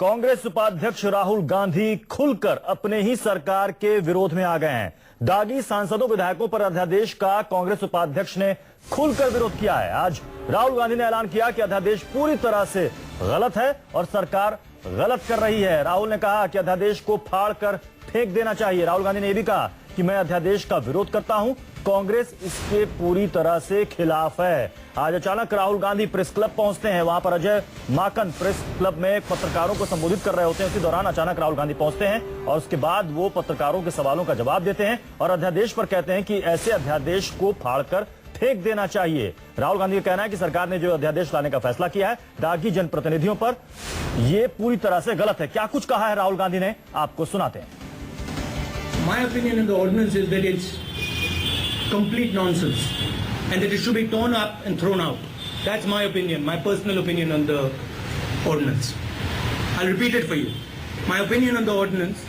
कांग्रेस उपाध्यक्ष राहुल गांधी खुलकर अपने ही सरकार के विरोध में आ गए हैं। दागी सांसदों विधायकों पर अध्यादेश का कांग्रेस उपाध्यक्ष ने खुलकर विरोध किया है। आज राहुल गांधी ने ऐलान किया कि अध्यादेश पूरी तरह से गलत है और सरकार गलत कर रही है। राहुल ने कहा कि अध्यादेश को फाड़ कर फेंक देना चाहिए। राहुल गांधी ने यह भी कहा कि मैं अध्यादेश का विरोध करता हूं, कांग्रेस इसके पूरी तरह से खिलाफ है। आज अचानक राहुल गांधी प्रेस क्लब पहुंचते हैं। वहां पर अजय माकन प्रेस क्लब में पत्रकारों को संबोधित कर रहे होते हैं। इसी दौरान अचानक राहुल गांधी पहुंचते हैं और उसके बाद वो पत्रकारों के सवालों का जवाब देते हैं और अध्यादेश पर कहते हैं कि ऐसे अध्यादेश को फाड़कर फेंक देना चाहिए। राहुल गांधी का कहना है कि सरकार ने जो अध्यादेश लाने का फैसला किया है दागी जनप्रतिनिधियों पर, यह पूरी तरह से गलत है। क्या कुछ कहा है राहुल गांधी ने, आपको सुनाते हैं। My opinion in the ordinance is that it's complete nonsense and that it should be torn up and thrown out. That's my opinion, my personal opinion on the ordinance. I'll repeat it for you. My opinion on the ordinance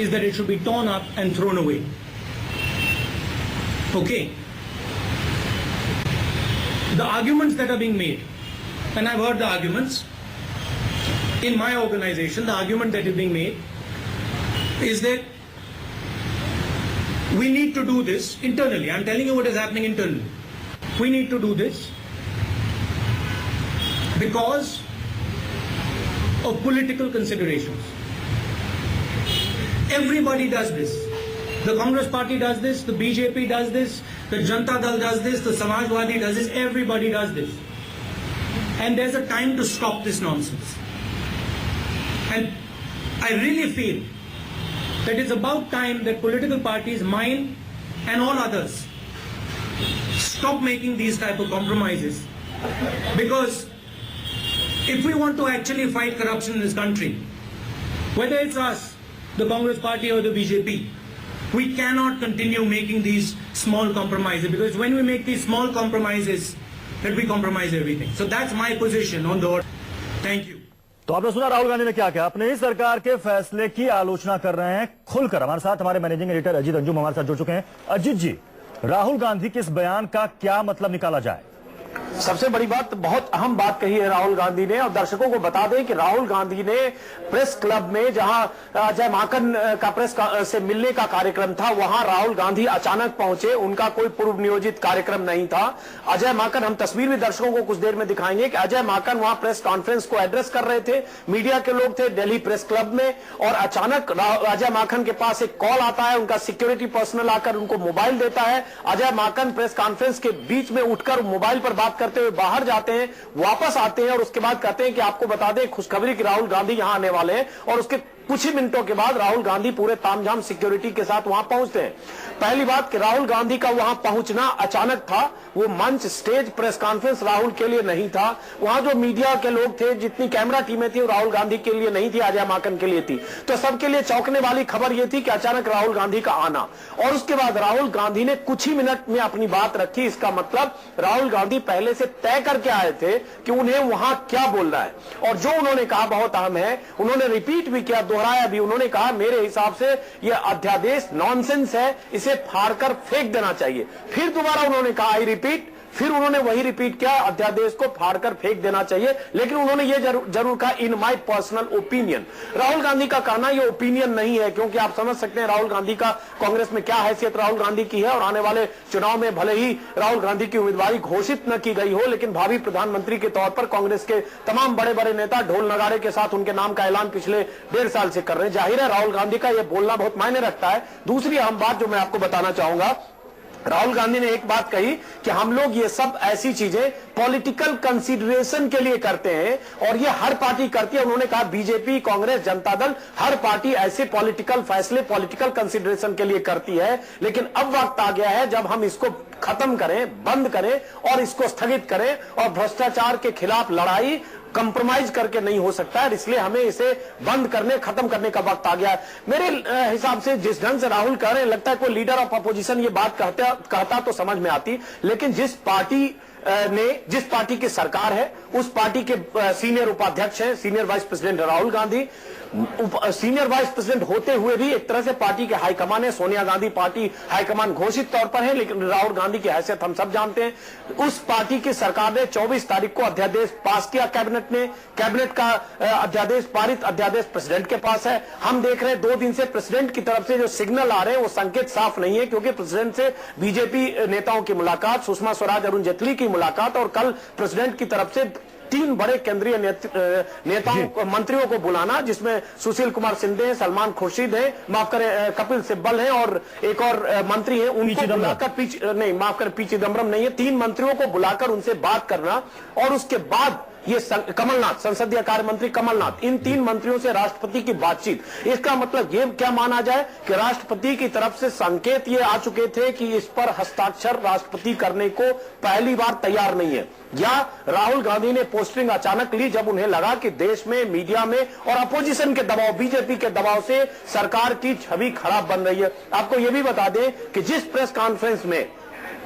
is that it should be torn up and thrown away. Okay. The arguments that are being made, and I've heard the arguments in my organization, the argument that is being made is that we need to do this internally. I'm telling you what is happening internally. We need to do this because of political considerations. Everybody does this. The Congress party does this, the BJP does this, the Janata Dal does this, the Samajwadi does this, everybody does this. And there's a time to stop this nonsense. And I really feel that it's about time that political parties, mine and all others, stop making these type of compromises. Because if we want to actually fight corruption in this country, whether it's us, the Congress party or the BJP, we cannot continue making these small compromises, because when we make these small compromises, that we compromise everything. So that's my position on the order. Thank you. तो आपने सुना राहुल गांधी ने क्या कहा, अपने ही सरकार के फैसले की आलोचना कर रहे हैं खुलकर। हमारे साथ हमारे मैनेजिंग एडिटर अजीत अंजुम हमारे साथ जुड़ चुके हैं। अजीत जी, राहुल गांधी के इस बयान का क्या मतलब निकाला जाए? सबसे बड़ी बात, बहुत अहम बात कही है राहुल गांधी ने। और दर्शकों को बता दें कि राहुल गांधी ने प्रेस क्लब में, जहां अजय माकन का प्रेस से मिलने का कार्यक्रम था, वहां राहुल गांधी अचानक पहुंचे। उनका कोई पूर्व नियोजित कार्यक्रम नहीं था। अजय माकन, हम तस्वीर भी दर्शकों को कुछ देर में दिखाएंगे कि अजय माकन वहां प्रेस कॉन्फ्रेंस को एड्रेस कर रहे थे। मीडिया के लोग थे दिल्ली प्रेस क्लब में और अचानक अजय माकन के पास एक कॉल आता है। उनका सिक्योरिटी पर्सनल आकर उनको मोबाइल देता है। अजय माकन प्रेस कॉन्फ्रेंस के बीच में उठकर मोबाइल पर बात करते हुए बाहर जाते हैं, वापस आते हैं और उसके बाद कहते हैं कि आपको बता दें खुशखबरी कि राहुल गांधी यहां आने वाले हैं। और उसके कुछ ही मिनटों के बाद राहुल गांधी पूरे तामझाम सिक्योरिटी के साथ वहां पहुंचते हैं। पहली बात कि राहुल गांधी का वहां पहुंचना अचानक था। वो मंच, स्टेज, प्रेस कॉन्फ्रेंस राहुल के लिए नहीं था। वहां जो मीडिया के लोग थे, जितनी कैमरा टीमें थी, वो राहुल गांधी के लिए नहीं थी, अजय माकन के लिए थी। तो सबके लिए चौंकने वाली खबर यह थी कि अचानक राहुल गांधी का आना। और उसके बाद राहुल गांधी ने कुछ ही मिनट में अपनी बात रखी। इसका मतलब राहुल गांधी पहले से तय करके आए थे कि उन्हें वहां क्या बोलना है। और जो उन्होंने कहा बहुत अहम है, उन्होंने रिपीट भी किया, दोहराया भी। उन्होंने कहा मेरे हिसाब से यह अध्यादेश नॉनसेंस है, इसे फाड़कर फेंक देना चाहिए। फिर दोबारा उन्होंने कहा, आई रिपीट, फिर उन्होंने वही रिपीट किया, अध्यादेश को फाड़कर फेंक देना चाहिए। लेकिन उन्होंने यह जरूर कहा, in my personal opinion. Rahul Gandhi का कहना यह ओपिनियन नहीं है, क्योंकि आप समझ सकते हैं राहुल गांधी का कांग्रेस में क्या हैसियत राहुल गांधी की है। और आने वाले चुनाव में भले ही राहुल गांधी की उम्मीदवारी घोषित न की गई हो, लेकिन भावी प्रधानमंत्री के तौर पर कांग्रेस के तमाम बड़े बड़े नेता ढोल नगाड़े के साथ उनके नाम का ऐलान पिछले 1.5 साल से कर रहे हैं। जाहिर है राहुल गांधी का यह बोलना बहुत मायने रखता है। दूसरी अहम बात जो मैं आपको बताना चाहूंगा, राहुल गांधी ने एक बात कही कि हम लोग ये सब ऐसी चीजें पॉलिटिकल कंसीडरेशन के लिए करते हैं और ये हर पार्टी करती है। उन्होंने कहा बीजेपी, कांग्रेस, जनता दल, हर पार्टी ऐसे पॉलिटिकल फैसले पॉलिटिकल कंसीडरेशन के लिए करती है। लेकिन अब वक्त आ गया है जब हम इसको खत्म करें, बंद करें और इसको स्थगित करें। और भ्रष्टाचार के खिलाफ लड़ाई कंप्रोमाइज करके नहीं हो सकता है, इसलिए हमें इसे बंद करने, खत्म करने का वक्त आ गया है। मेरे हिसाब से जिस ढंग से राहुल कह रहे हैं, लगता है कोई लीडर ऑफ अपोजिशन ये बात कहता तो समझ में आती। लेकिन जिस पार्टी ने, जिस पार्टी की सरकार है उस पार्टी के सीनियर उपाध्यक्ष हैं, senior vice president Rahul Gandhi. Senior vice president होते हुए भी एक तरह से पार्टी के हाईकमान है, सोनिया गांधी पार्टी हाईकमान घोषित तौर पर है, लेकिन राहुल गांधी की हैसियत हम सब जानते हैं। उस पार्टी की सरकार ने 24 तारीख को अध्यादेश पास किया कैबिनेट ने, कैबिनेट का अध्यादेश पारित, अध्यादेश प्रेसिडेंट के पास है। हम देख रहे हैं 2 दिन से प्रेसिडेंट की तरफ से जो सिग्नल आ रहे हैं वो संकेत साफ नहीं है, क्योंकि प्रेसिडेंट से बीजेपी नेताओं की मुलाकात, सुषमा स्वराज, अरुण जेटली की मुलाकात और कल प्रेसिडेंट की तरफ से 3 बड़े केंद्रीय नेताओं मंत्रियों को बुलाना, जिसमें सुशील कुमार शिंदे, सलमान खुर्शीद है, माफ करें कपिल सिब्बल है और एक और मंत्री है, उनको बुलाकर पी चिदम्बरम नहीं है, 3 मंत्रियों को बुलाकर उनसे बात करना और उसके बाद ये कमलनाथ, संसदीय कार्य मंत्री कमलनाथ, इन 3 मंत्रियों से राष्ट्रपति की बातचीत। इसका मतलब ये क्या माना जाए कि राष्ट्रपति की तरफ से संकेत ये आ चुके थे कि इस पर हस्ताक्षर राष्ट्रपति करने को पहली बार तैयार नहीं है, या राहुल गांधी ने पोस्टिंग अचानक ली जब उन्हें लगा कि देश में, मीडिया में और अपोजिशन के दबाव, बीजेपी के दबाव से सरकार की छवि खराब बन रही है। आपको यह भी बता दें कि जिस प्रेस कॉन्फ्रेंस में,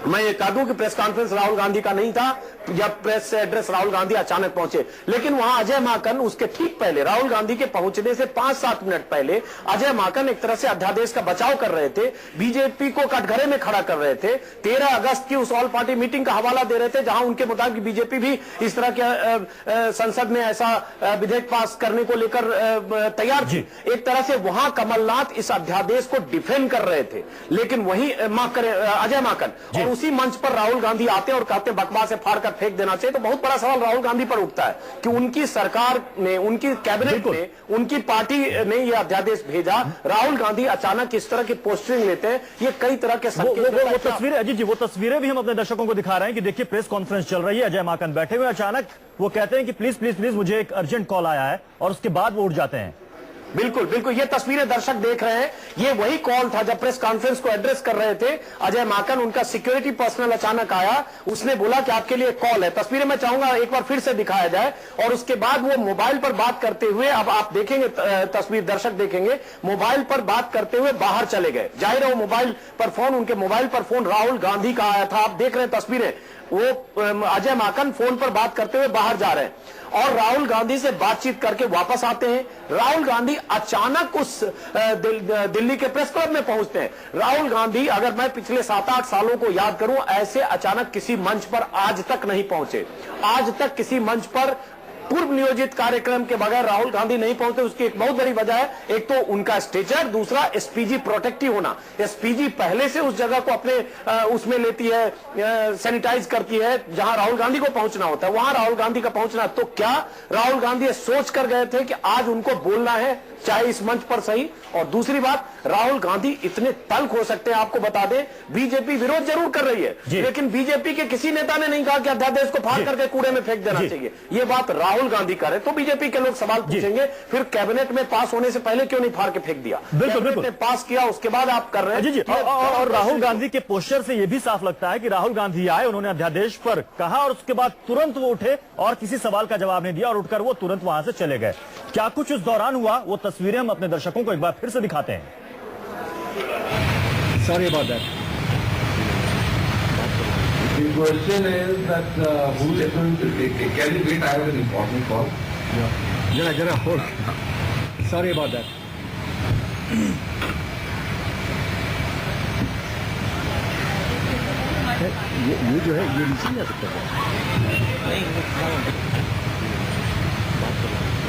मैं ये कह दूं कि प्रेस कॉन्फ्रेंस राहुल गांधी का नहीं था, जब प्रेस एड्रेस राहुल गांधी अचानक पहुंचे, लेकिन वहां अजय माकन उसके ठीक पहले, राहुल गांधी के पहुंचने से 5-7 मिनट पहले अजय माकन एक तरह से अध्यादेश का बचाव कर रहे थे, बीजेपी को कटघरे में खड़ा कर रहे थे। 13 अगस्त की उस ऑल पार्टी मीटिंग का हवाला दे रहे थे, जहां उनके मुताबिक बीजेपी भी इस तरह के संसद में ऐसा विधेयक पास करने को लेकर तैयार थी। एक तरह से वहां कमलनाथ इस अध्यादेश को डिफेंड कर रहे थे, लेकिन वही अजय माकन, और उसी मंच पर राहुल गांधी आते और कहते बकवास से फाड़ कर फेंक देना चाहिए। तो बहुत बड़ा सवाल राहुल गांधी पर उठता है कि उनकी सरकार ने, उनकी कैबिनेट ने, उनकी पार्टी ने यह अध्यादेश भेजा, राहुल गांधी अचानक इस तरह की पोस्टिंग लेते हैं, ये कई तरह के वो तस्वीरें, अजीत जी, वो तस्वीरें भी हम अपने दर्शकों को दिखा रहे हैं कि देखिए प्रेस कॉन्फ्रेंस चल रही है, अजय माकन बैठे हुए, अचानक वो कहते हैं कि प्लीज प्लीज प्लीज मुझे एक अर्जेंट कॉल आया है, और उसके बाद वो उठ जाते हैं। बिल्कुल बिल्कुल, ये तस्वीरें दर्शक देख रहे हैं, ये वही कॉल था जब प्रेस कॉन्फ्रेंस को एड्रेस कर रहे थे अजय माकन, उनका सिक्योरिटी पर्सनल अचानक आया, उसने बोला कि आपके लिए कॉल है। तस्वीरें मैं चाहूंगा एक बार फिर से दिखाया जाए, और उसके बाद वो मोबाइल पर बात करते हुए, अब आप देखेंगे तस्वीर, दर्शक देखेंगे, मोबाइल पर बात करते हुए बाहर चले गए। जाहिर है वो मोबाइल पर फोन, उनके मोबाइल पर फोन राहुल गांधी का आया था। आप देख रहे हैं तस्वीरें, वो अजय माकन फोन पर बात करते हुए बाहर जा रहे हैं और राहुल गांधी से बातचीत करके वापस आते हैं। राहुल गांधी अचानक उस दिल्ली के प्रेस क्लब में पहुंचते हैं। राहुल गांधी, अगर मैं पिछले 7-8 सालों को याद करूं, ऐसे अचानक किसी मंच पर आज तक नहीं पहुंचे। आज तक किसी मंच पर पूर्व नियोजित कार्यक्रम के बगैर राहुल गांधी नहीं पहुंचे। उसकी एक बहुत बड़ी वजह है, एक तो उनका स्टेचर, दूसरा एसपीजी प्रोटेक्टिव होना। एसपीजी पहले से उस जगह को अपने उसमें लेती है, सैनिटाइज करती है, जहां राहुल गांधी को पहुंचना होता है, वहां राहुल गांधी का पहुंचना। तो क्या राहुल गांधी सोच कर गए थे कि आज उनको बोलना है, चाहे इस मंच पर सही? और दूसरी बात, राहुल गांधी इतने तल्ख हो सकते हैं, आपको बता दें, बीजेपी विरोध जरूर कर रही है, लेकिन बीजेपी के किसी नेता ने नहीं कहा कि अध्यादेश को फाड़ करके कूड़े में फेंक देना चाहिए। ये बात राहुल गांधी करे तो बीजेपी के लोग सवाल पूछेंगे, फिर कैबिनेट में पास होने से पहले क्यों नहीं फाड़ के फेंक दिया? बिल्कुल पास किया, उसके बाद आप कर रहे हैं। और राहुल गांधी के पोस्टर से यह भी साफ लगता है कि राहुल गांधी आए, उन्होंने अध्यादेश पर कहा और उसके बाद तुरंत वो उठे और किसी सवाल का जवाब नहीं दिया और उठकर वो तुरंत वहां से चले गए। क्या कुछ उस दौरान हुआ, वो तस्वीरें हम अपने दर्शकों को एक बार फिर से दिखाते हैं। Sorry about that. The question is that who is going to take it? Can you wait? I have an important call. Jara, hold. Sorry about that. ये जो है ये नीचे नहीं आ सकता है।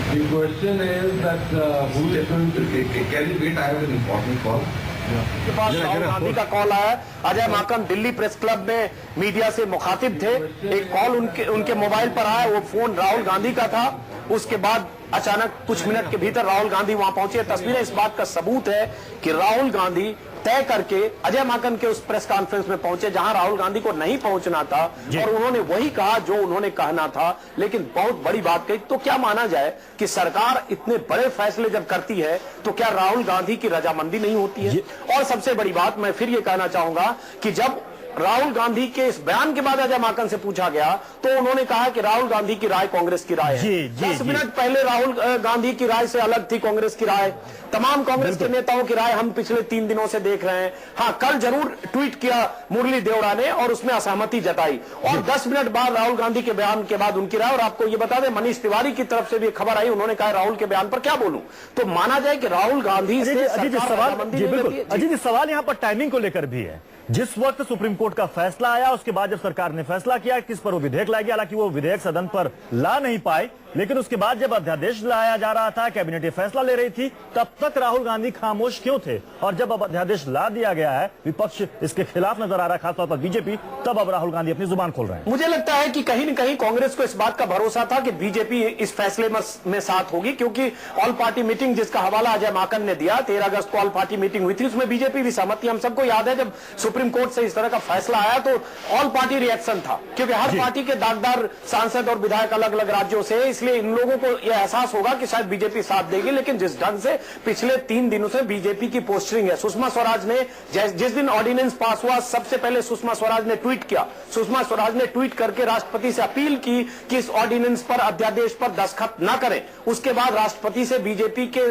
The question is that who is going to take it? Can you wait? I have an important call. के पास राहुल गांधी का कॉल आया। अजय माकन दिल्ली प्रेस क्लब में मीडिया से मुखातिब थे, एक कॉल उनके मोबाइल पर आया, वो फोन राहुल गांधी का था। उसके बाद अचानक कुछ मिनट के भीतर राहुल गांधी वहां पहुंचे। तस्वीरें इस बात का सबूत है कि राहुल गांधी तय करके अजय माकन के उस प्रेस कॉन्फ्रेंस में पहुंचे जहां राहुल गांधी को नहीं पहुंचना था, और उन्होंने वही कहा जो उन्होंने कहना था। लेकिन बहुत बड़ी बात कही, तो क्या माना जाए कि सरकार इतने बड़े फैसले जब करती है तो क्या राहुल गांधी की रजामंदी नहीं होती है? और सबसे बड़ी बात मैं फिर ये कहना चाहूंगा कि जब राहुल गांधी के इस बयान के बाद अजय माकन से पूछा गया तो उन्होंने कहा कि राहुल गांधी की राय कांग्रेस की राय है। 10 मिनट पहले राहुल गांधी की राय से अलग थी कांग्रेस की राय। तमाम कांग्रेस के नेताओं की राय हम पिछले 3 दिनों से देख रहे हैं। हाँ, कल जरूर ट्वीट किया मुरली देवड़ा ने और उसमें असहमति जताई, और 10 मिनट बाद राहुल गांधी के बयान के बाद उनकी राय। और आपको ये बता दें, मनीष तिवारी की तरफ से भी खबर आई, उन्होंने कहा राहुल के बयान पर क्या बोलूं। तो माना जाए कि राहुल गांधी से अजीत जी, सवाल यहाँ पर टाइमिंग को लेकर भी है। जिस वक्त सुप्रीम कोर्ट का फैसला आया, उसके बाद जब सरकार ने फैसला किया किस पर वो विधेयक लाएगी, हालांकि वो विधेयक सदन पर ला नहीं पाए, लेकिन उसके बाद जब अध्यादेश लाया जा रहा था, कैबिनेट ये फैसला ले रही थी, तब तक राहुल गांधी खामोश क्यों थे? और जब अब अध्यादेश ला दिया गया है, विपक्ष इसके खिलाफ नजर आ रहा है, खासतौर पर बीजेपी, तब अब राहुल गांधी अपनी जुबान खोल रहे हैं। मुझे लगता है कि कहीं न कहीं कांग्रेस को इस बात का भरोसा था कि बीजेपी इस फैसले में साथ होगी, क्योंकि ऑल पार्टी मीटिंग जिसका हवाला अजय माकन ने दिया, 13 अगस्त को ऑल पार्टी मीटिंग हुई थी, उसमें बीजेपी भी सहमत थी। हम सबको याद है जब सुप्रीम कोर्ट से इस तरह का फैसला आया तो ऑल पार्टी रिएक्शन था, क्योंकि हर पार्टी के दागदार सांसद और विधायक अलग अलग राज्यों से, इसलिए इन लोगों को यह एहसास होगा कि शायद बीजेपी साथ देगी। लेकिन जिस ढंग से पिछले 3 दिनों से बीजेपी की पोस्टरिंग है, सुषमा स्वराज ने जिस दिन ऑर्डिनेंस पास हुआ, सबसे पहले सुषमा स्वराज ने ट्वीट किया। सुषमा स्वराज ने ट्वीट करके राष्ट्रपति से अपील की कि इस ऑर्डिनेंस पर, अध्यादेश पर दस्तखत न करें। उसके बाद राष्ट्रपति से बीजेपी के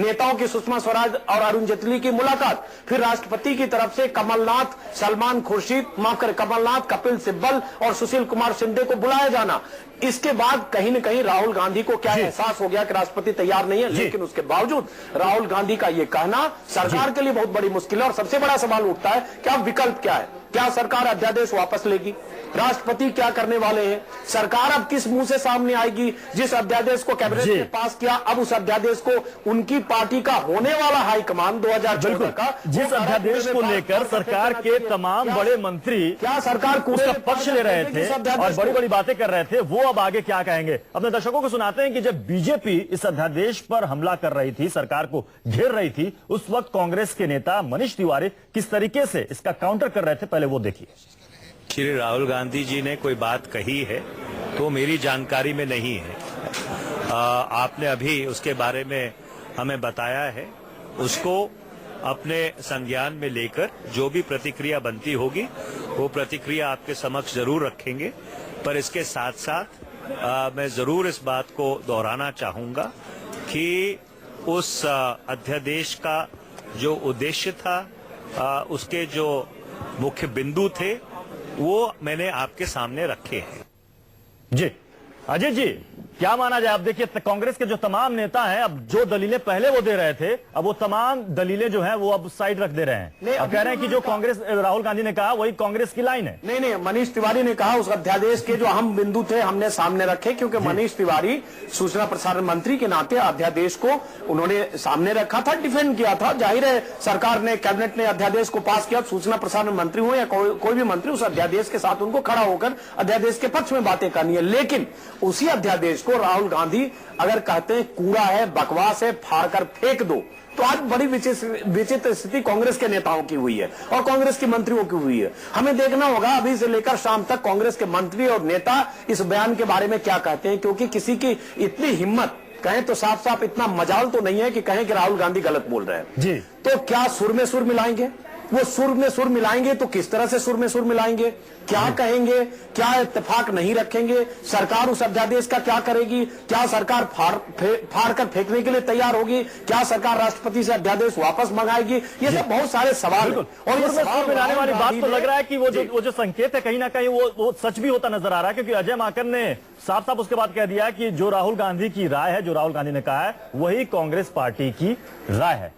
नेताओं की सुषमा स्वराज और अरुण जेटली की मुलाकात, फिर राष्ट्रपति की तरफ से कमलनाथ, सलमान खुर्शीद, माफ करें, कमलनाथ, कपिल सिब्बल और सुशील कुमार शिंदे को बुलाया जाना। इसके बाद कहीं न कहीं राहुल गांधी को क्या एहसास हो गया कि राष्ट्रपति तैयार नहीं है, लेकिन उसके बावजूद राहुल गांधी का यह कहना सरकार के लिए बहुत बड़ी मुश्किल है। और सबसे बड़ा सवाल उठता है कि अब विकल्प क्या है? क्या सरकार अध्यादेश वापस लेगी? राष्ट्रपति क्या करने वाले हैं? सरकार अब किस मुंह से सामने आएगी? जिस अध्यादेश को कैबिनेट ने पास किया, अब उस अध्यादेश को उनकी पार्टी का होने वाला हाईकमान 2014 का, जिस अध्यादेश को लेकर सरकार के तमाम बड़े मंत्री क्या सरकार उसका पक्ष ले रहे थे और बड़ी बड़ी बातें कर रहे थे, वो अब आगे क्या कहेंगे? अपने दर्शकों को सुनाते हैं कि जब बीजेपी इस अध्यादेश पर हमला कर रही थी, सरकार को घेर रही थी, उस वक्त कांग्रेस के नेता मनीष तिवारी किस तरीके से इसका काउंटर कर रहे थे, पहले वो देखिए। श्री राहुल गांधी जी ने कोई बात कही है तो मेरी जानकारी में नहीं है। आपने अभी उसके बारे में हमें बताया है, उसको अपने संज्ञान में लेकर जो भी प्रतिक्रिया बनती होगी वो प्रतिक्रिया आपके समक्ष जरूर रखेंगे। पर इसके साथ साथ मैं जरूर इस बात को दोहराना चाहूंगा कि उस अध्यादेश का जो उद्देश्य था, उसके जो मुख्य बिंदु थे, वो मैंने आपके सामने रखे हैं। जी अजय जी, क्या माना जाए? अब देखिए, कांग्रेस के जो तमाम नेता हैं, अब जो दलीलें पहले वो दे रहे थे, अब वो तमाम दलीलें जो हैं वो अब साइड रख दे रहे हैं। अब कह रहे हैं कि जो कांग्रेस, राहुल गांधी ने कहा वही कांग्रेस की लाइन है। नहीं, मनीष तिवारी ने कहा उस अध्यादेश के जो अहम बिंदु थे हमने सामने रखे, क्योंकि मनीष तिवारी सूचना प्रसारण मंत्री के नाते अध्यादेश को उन्होंने सामने रखा था, डिफेंड किया था। जाहिर है सरकार ने, कैबिनेट ने अध्यादेश को पास किया, सूचना प्रसारण मंत्री हो या कोई भी मंत्री, उस अध्यादेश के साथ उनको खड़ा होकर अध्यादेश के पक्ष में बातें करनी है। लेकिन उसी अध्यादेश को राहुल गांधी अगर कहते हैं कूड़ा है, बकवास है, फाड़ कर फेंक दो, तो आज बड़ी विचित्र स्थिति कांग्रेस के नेताओं की हुई है और कांग्रेस के मंत्रियों की हुई है। हमें देखना होगा अभी से लेकर शाम तक कांग्रेस के मंत्री और नेता इस बयान के बारे में क्या कहते हैं, क्योंकि किसी की इतनी हिम्मत, कहें तो साफ साफ इतना मजाल तो नहीं है कि कहें कि राहुल गांधी गलत बोल रहे हैं। जी, तो क्या सुर में सुर मिलाएंगे? वो सुर में सुर मिलाएंगे तो किस तरह से सुर में सुर मिलाएंगे? क्या कहेंगे? क्या इत्तेफाक नहीं रखेंगे? सरकार उस अध्यादेश का क्या करेगी? क्या सरकार फाड़ कर फेंकने के लिए तैयार होगी? क्या सरकार राष्ट्रपति से अध्यादेश वापस मंगाएगी? ये सब बहुत सारे सवाल हैं। और ये सवाल मिलाने वाली बात तो लग रहा है कि वो जो संकेत है कहीं ना कहीं वो सच भी होता नजर आ रहा है, क्योंकि अजय माकन ने साफ साफ उसके बाद कह दिया कि जो राहुल गांधी की राय है, जो राहुल गांधी ने कहा है, वही कांग्रेस पार्टी की राय है।